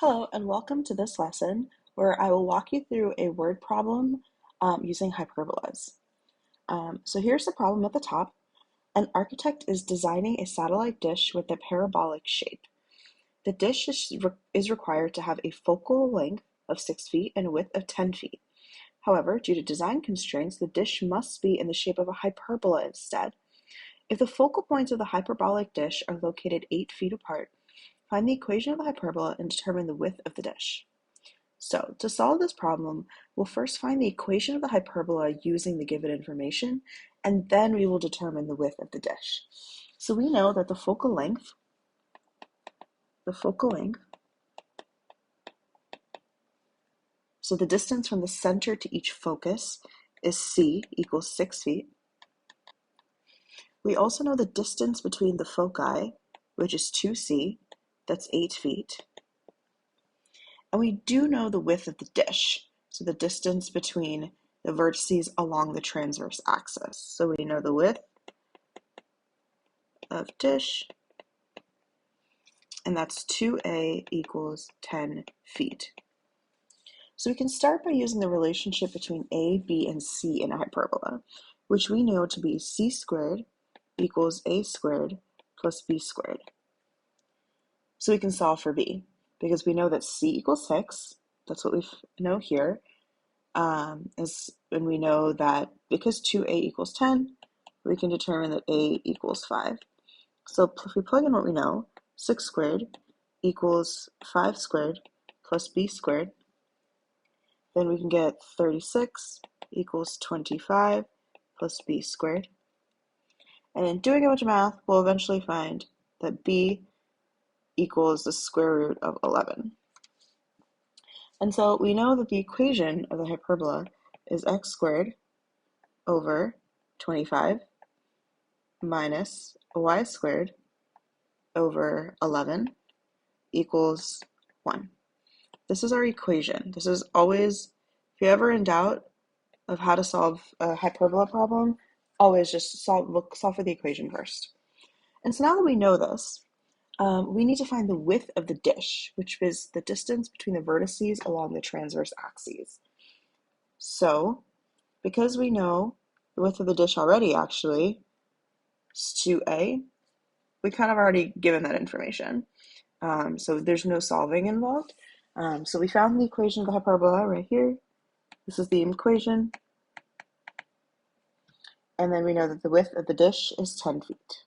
Hello, and welcome to this lesson where I will walk you through a word problem using hyperbolas. So here's the problem at the top. An architect is designing a satellite dish with a parabolic shape. The dish is required to have a focal length of 6 feet and a width of 10 feet. However, due to design constraints, the dish must be in the shape of a hyperbola instead. If the focal points of the hyperbolic dish are located 8 feet apart, find the equation of the hyperbola and determine the width of the dish. So, to solve this problem, we'll first find the equation of the hyperbola using the given information, and then we will determine the width of the dish. So we know that the focal length, so the distance from the center to each focus is c equals 6 feet. We also know the distance between the foci, which is 2c, that's 8 feet. And we do know the width of the dish, so the distance between the vertices along the transverse axis. So we know the width of dish, and that's 2a equals 10 feet. So we can start by using the relationship between a, b, and c in a hyperbola, which we know to be c squared equals a squared plus b squared. So we can solve for b, because we know that c equals 6, that's what we know here, and we know that because 2a equals 10, we can determine that a equals 5. So if we plug in what we know, 6 squared equals 5 squared plus b squared, then we can get 36 equals 25 plus b squared. And in doing a bunch of math, we'll eventually find that b equals the square root of 11. And so we know that the equation of the hyperbola is x squared over 25 minus y squared over 11 equals 1. This is our equation. This is always, if you're ever in doubt of how to solve a hyperbola problem, always just solve for the equation first. And so now that we know this, we need to find the width of the dish, which is the distance between the vertices along the transverse axes. So, because we know the width of the dish already, actually, is 2a, we kind of already given that information. So there's no solving involved. So we found the equation of the hyperbola right here. This is the equation. And then we know that the width of the dish is 10 feet.